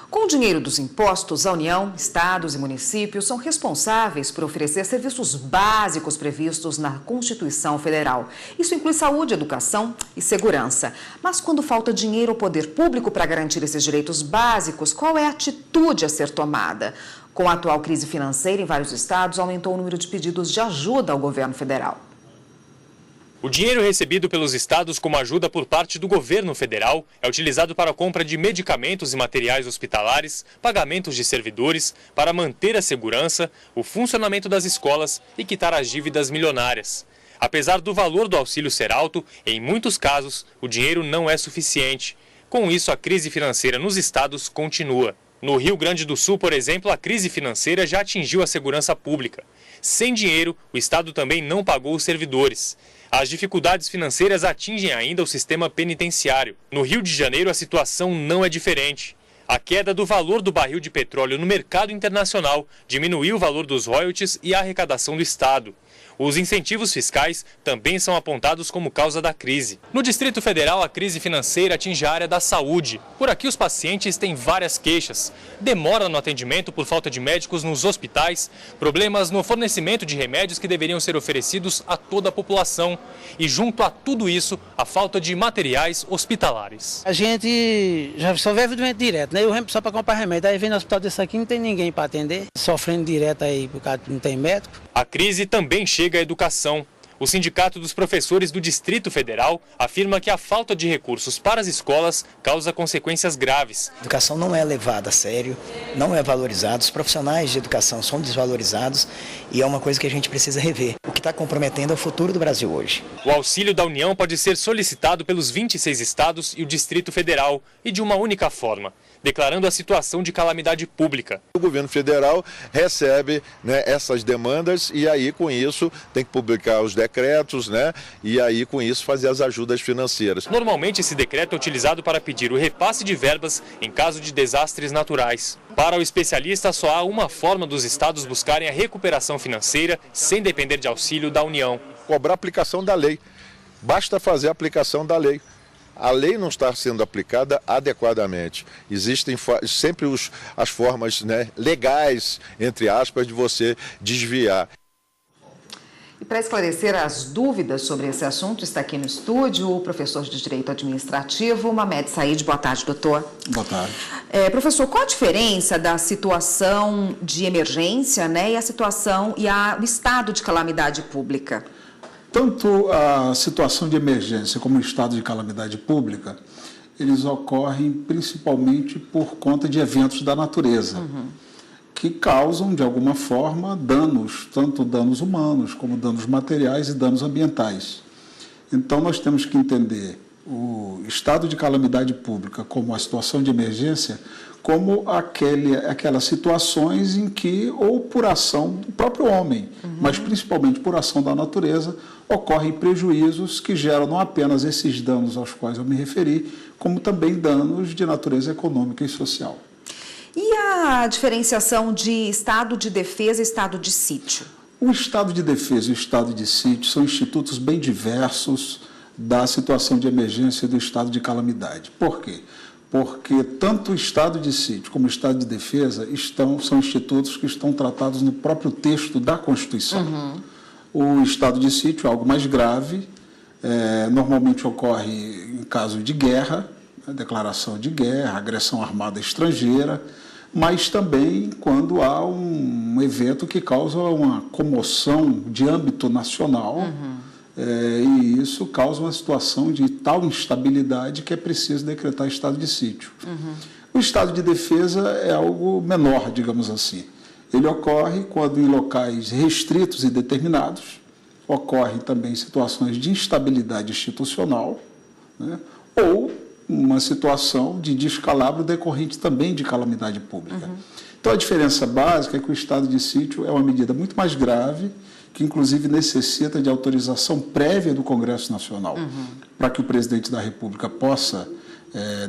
Com o dinheiro dos impostos, a União, estados e municípios são responsáveis por oferecer serviços básicos previstos na Constituição Federal. Isso inclui saúde, educação e segurança. Mas quando falta dinheiro ao poder público para garantir esses direitos básicos, qual é a atitude a ser tomada? Com a atual crise financeira em vários estados, aumentou o número de pedidos de ajuda ao governo federal. O dinheiro recebido pelos estados como ajuda por parte do governo federal é utilizado para a compra de medicamentos e materiais hospitalares, pagamentos de servidores, para manter a segurança, o funcionamento das escolas e quitar as dívidas milionárias. Apesar do valor do auxílio ser alto, em muitos casos, o dinheiro não é suficiente. Com isso, a crise financeira nos estados continua. No Rio Grande do Sul, por exemplo, a crise financeira já atingiu a segurança pública. Sem dinheiro, o estado também não pagou os servidores. As dificuldades financeiras atingem ainda o sistema penitenciário. No Rio de Janeiro, a situação não é diferente. A queda do valor do barril de petróleo no mercado internacional diminuiu o valor dos royalties e a arrecadação do estado. Os incentivos fiscais também são apontados como causa da crise. No Distrito Federal, a crise financeira atinge a área da saúde. Por aqui, os pacientes têm várias queixas. Demora no atendimento por falta de médicos nos hospitais, problemas no fornecimento de remédios que deveriam ser oferecidos a toda a população. E junto a tudo isso, a falta de materiais hospitalares. A gente já só vive doente direto, né? Eu venho só para comprar remédio. Aí vem no hospital desse aqui, não tem ninguém para atender. Sofrendo direto aí, por causa que não tem médico. A crise também chega à educação. O Sindicato dos Professores do Distrito Federal afirma que a falta de recursos para as escolas causa consequências graves. A educação não é levada a sério, não é valorizada, os profissionais de educação são desvalorizados e é uma coisa que a gente precisa rever. O que está comprometendo é o futuro do Brasil hoje. O auxílio da União pode ser solicitado pelos 26 estados e o Distrito Federal e de uma única forma, declarando a situação de calamidade pública. O governo federal recebe, essas demandas e aí com isso tem que publicar os decretos, e aí com isso fazer as ajudas financeiras. Normalmente esse decreto é utilizado para pedir o repasse de verbas em caso de desastres naturais. Para o especialista, só há uma forma dos estados buscarem a recuperação financeira sem depender de auxílio da União. Cobrar a aplicação da lei. Basta fazer a aplicação da lei. A lei não está sendo aplicada adequadamente. Existem sempre as formas legais, entre aspas, de você desviar. E para esclarecer as dúvidas sobre esse assunto, está aqui no estúdio o professor de Direito Administrativo, Mamed Said. Boa tarde, doutor. Boa tarde. Professor, qual a diferença da situação de emergência, e a situação e o estado de calamidade pública? Tanto a situação de emergência como o estado de calamidade pública, eles ocorrem principalmente por conta de eventos da natureza, que causam, de alguma forma, danos, tanto danos humanos, como danos materiais e danos ambientais. Então, nós temos que entender o estado de calamidade pública como a situação de emergência, como aquelas situações em que, ou por ação do próprio homem, mas principalmente por ação da natureza, ocorrem prejuízos que geram não apenas esses danos aos quais eu me referi, como também danos de natureza econômica e social. E a diferenciação de estado de defesa e estado de sítio? O estado de defesa e o estado de sítio são institutos bem diversos da situação de emergência e do estado de calamidade. Por quê? Porque tanto o estado de sítio como o estado de defesa são institutos que estão tratados no próprio texto da Constituição. O estado de sítio é algo mais grave, normalmente ocorre em caso de guerra, declaração de guerra, agressão armada estrangeira, mas também quando há um evento que causa uma comoção de âmbito nacional, e isso causa uma situação de tal instabilidade que é preciso decretar estado de sítio. O estado de defesa é algo menor, digamos assim. Ele ocorre quando em locais restritos e determinados, ocorrem também situações de instabilidade institucional, ou uma situação de descalabro decorrente também de calamidade pública. Então, a diferença básica é que o estado de sítio é uma medida muito mais grave, que inclusive necessita de autorização prévia do Congresso Nacional, para que o presidente da República possa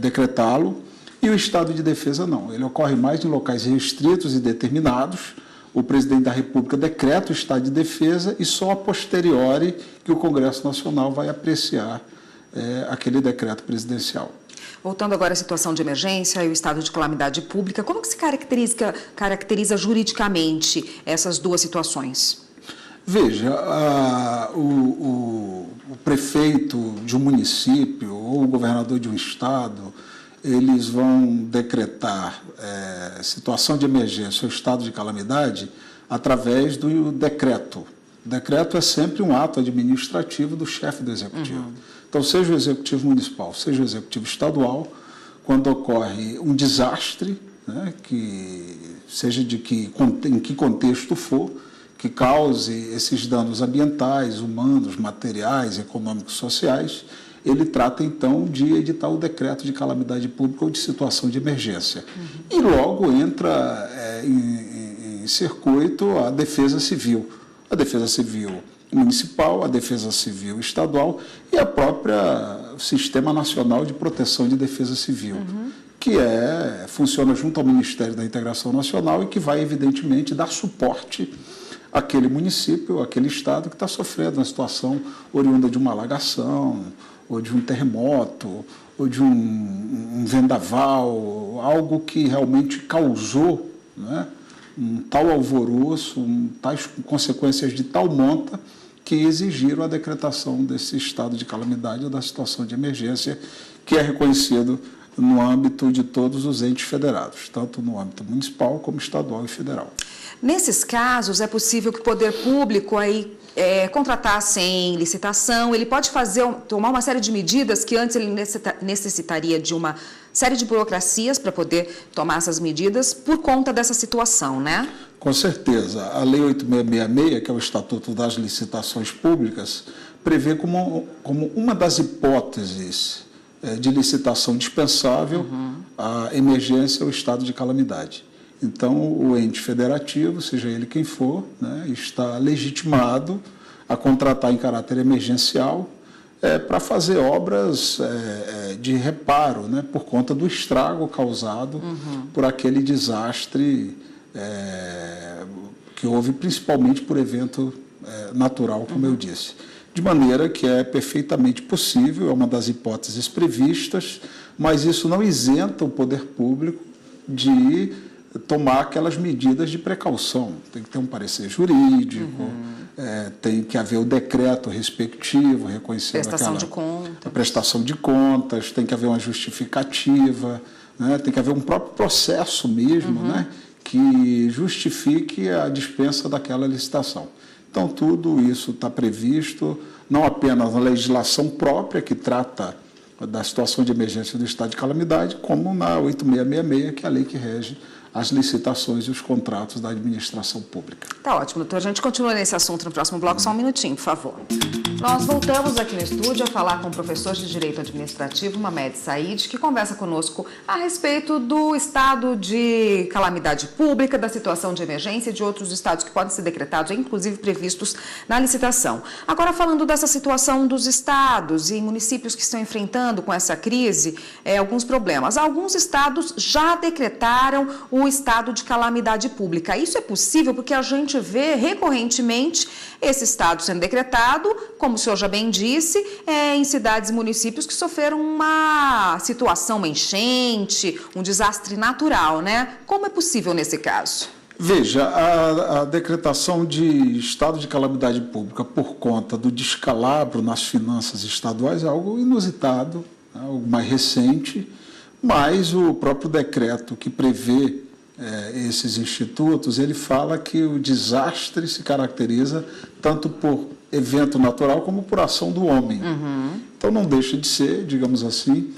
decretá-lo, e o estado de defesa não. Ele ocorre mais em locais restritos e determinados. O presidente da República decreta o estado de defesa e só a posteriori que o Congresso Nacional vai apreciar aquele decreto presidencial. Voltando agora à situação de emergência e o estado de calamidade pública, como que se caracteriza juridicamente essas duas situações? Veja, o prefeito de um município ou o governador de um estado, eles vão decretar situação de emergência ou estado de calamidade através do decreto. O decreto é sempre um ato administrativo do chefe do executivo. Então, seja o executivo municipal, seja o executivo estadual, quando ocorre um desastre, né, seja em que contexto for, que cause esses danos ambientais, humanos, materiais, econômicos, sociais, ele trata, então, de editar o decreto de calamidade pública ou de situação de emergência. E logo entra em circuito a Defesa Civil. A Defesa Civil municipal, a Defesa Civil estadual e a própria Sistema Nacional de Proteção de Defesa Civil, que funciona junto ao Ministério da Integração Nacional e que vai, evidentemente, dar suporte àquele município, àquele estado que está sofrendo uma situação oriunda de uma alagação, ou de um terremoto, ou de um vendaval, algo que realmente causou, né, um tal alvoroço, tais consequências de tal monta que exigiram a decretação desse estado de calamidade ou da situação de emergência, que é reconhecido no âmbito de todos os entes federados, tanto no âmbito municipal como estadual e federal. Nesses casos, é possível que o poder público contratar sem licitação, ele pode tomar uma série de medidas que antes ele necessitaria de uma série de burocracias para poder tomar essas medidas por conta dessa situação, né? Com certeza. A Lei 8666, que é o Estatuto das Licitações Públicas, prevê como uma das hipóteses de licitação dispensável a emergência ou estado de calamidade. Então, o ente federativo, seja ele quem for, né, está legitimado a contratar em caráter emergencial para fazer obras de reparo, né, por conta do estrago causado por aquele desastre que houve principalmente por evento natural, como eu disse. De maneira que é perfeitamente possível, é uma das hipóteses previstas, mas isso não isenta o poder público de tomar aquelas medidas de precaução. Tem que ter um parecer jurídico, tem que haver o decreto respectivo, reconhecendo a prestação de contas, tem que haver uma justificativa, né? Tem que haver um próprio processo mesmo, né? Que justifique a dispensa daquela licitação. Então, tudo isso está previsto, não apenas na legislação própria, que trata da situação de emergência do estado de calamidade, como na 8666, que é a lei que rege as licitações e os contratos da administração pública. Tá ótimo, doutor. A gente continua nesse assunto no próximo bloco. Só um minutinho, por favor. Nós voltamos aqui no estúdio a falar com o professor de Direito Administrativo, Mamed Said, que conversa conosco a respeito do estado de calamidade pública, da situação de emergência e de outros estados que podem ser decretados, inclusive previstos na licitação. Agora, falando dessa situação dos estados e municípios que estão enfrentando com essa crise, alguns problemas. Alguns estados já decretaram o estado de calamidade pública. Isso é possível porque a gente vê recorrentemente esse estado sendo decretado, como o senhor já bem disse, em cidades e municípios que sofreram uma situação, uma enchente, um desastre natural, né? Como é possível nesse caso? Veja, a decretação de estado de calamidade pública por conta do descalabro nas finanças estaduais é algo inusitado, algo mais recente, mas o próprio decreto que prevê esses institutos, ele fala que o desastre se caracteriza tanto por evento natural como por ação do homem. Então não deixa de ser, digamos assim,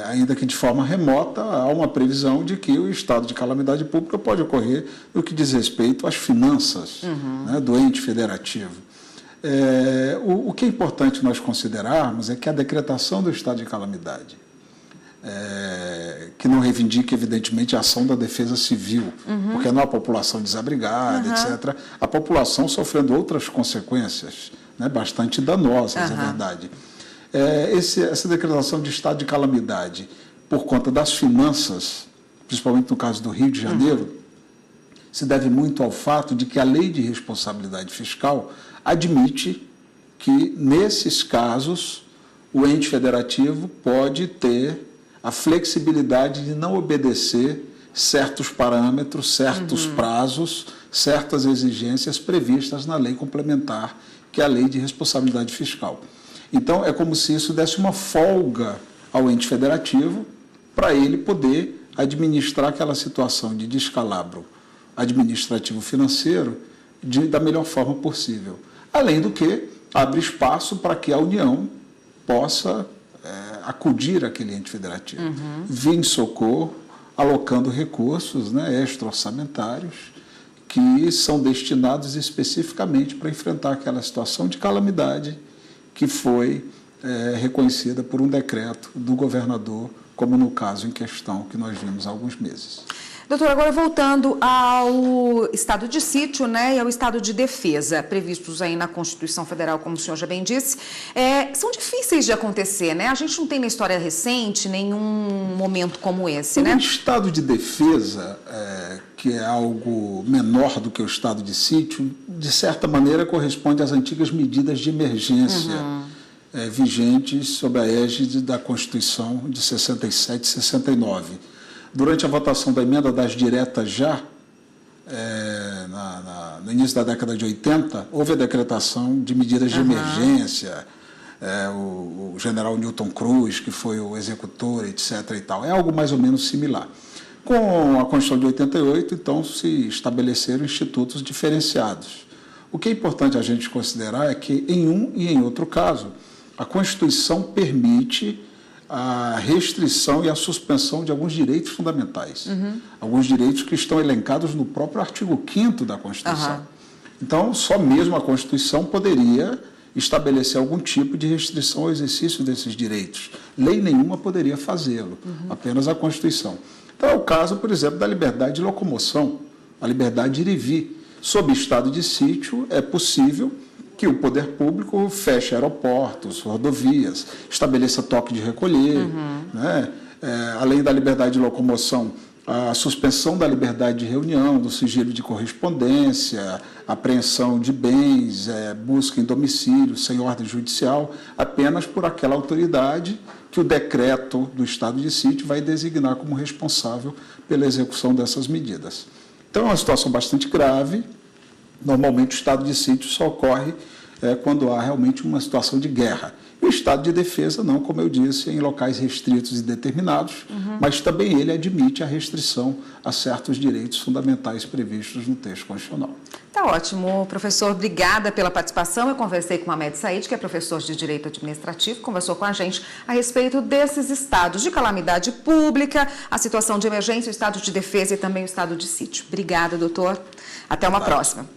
ainda que de forma remota, há uma previsão de que o estado de calamidade pública pode ocorrer no que diz respeito às finanças, né, do ente federativo. O que é importante nós considerarmos é que a decretação do estado de calamidade, que não reivindica, evidentemente, a ação da defesa civil, porque não a população desabrigada, etc., a população sofrendo outras consequências, né, bastante danosas, é verdade. Essa decretação de estado de calamidade por conta das finanças, principalmente no caso do Rio de Janeiro, se deve muito ao fato de que a Lei de Responsabilidade Fiscal admite que, nesses casos, o ente federativo pode ter a flexibilidade de não obedecer certos parâmetros, certos prazos, certas exigências previstas na lei complementar, que é a Lei de Responsabilidade Fiscal. Então, é como se isso desse uma folga ao ente federativo para ele poder administrar aquela situação de descalabro administrativo-financeiro da melhor forma possível. Além do que, abre espaço para que a União possa acudir àquele ente federativo, vir em socorro, alocando recursos, né, extra-orçamentários, que são destinados especificamente para enfrentar aquela situação de calamidade que foi reconhecida por um decreto do governador, como no caso em questão que nós vimos há alguns meses. Doutor, agora voltando ao estado de sítio, né, e ao estado de defesa, previstos aí na Constituição Federal, como o senhor já bem disse, são difíceis de acontecer, né? A gente não tem na história recente nenhum momento como esse, né? O estado de defesa, que é algo menor do que o estado de sítio, de certa maneira corresponde às antigas medidas de emergência vigentes sob a égide da Constituição de 67 e 69. Durante a votação da emenda das diretas já, no início da década de 80, houve a decretação de medidas de emergência, o general Newton Cruz, que foi o executor, etc. e tal. É algo mais ou menos similar. Com a Constituição de 88, então, se estabeleceram institutos diferenciados. O que é importante a gente considerar é que, em um e em outro caso, a Constituição permite a restrição e a suspensão de alguns direitos fundamentais. Alguns direitos que estão elencados no próprio artigo 5º da Constituição. Então, só mesmo a Constituição poderia estabelecer algum tipo de restrição ao exercício desses direitos. Lei nenhuma poderia fazê-lo, apenas a Constituição. Então, é o caso, por exemplo, da liberdade de locomoção, a liberdade de ir e vir. Sob estado de sítio, é possível que o poder público feche aeroportos, rodovias, estabeleça toque de recolher, né? Além da liberdade de locomoção, a suspensão da liberdade de reunião, do sigilo de correspondência, apreensão de bens, busca em domicílio, sem ordem judicial, apenas por aquela autoridade que o decreto do estado de sítio vai designar como responsável pela execução dessas medidas. Então, é uma situação bastante grave. Normalmente, o estado de sítio só ocorre quando há realmente uma situação de guerra. E o estado de defesa, não, como eu disse, em locais restritos e determinados, mas também ele admite a restrição a certos direitos fundamentais previstos no texto constitucional. Tá ótimo, professor. Obrigada pela participação. Eu conversei com o Hamed Said, que é professor de Direito Administrativo, conversou com a gente a respeito desses estados de calamidade pública, a situação de emergência, o estado de defesa e também o estado de sítio. Obrigada, doutor. Até uma próxima.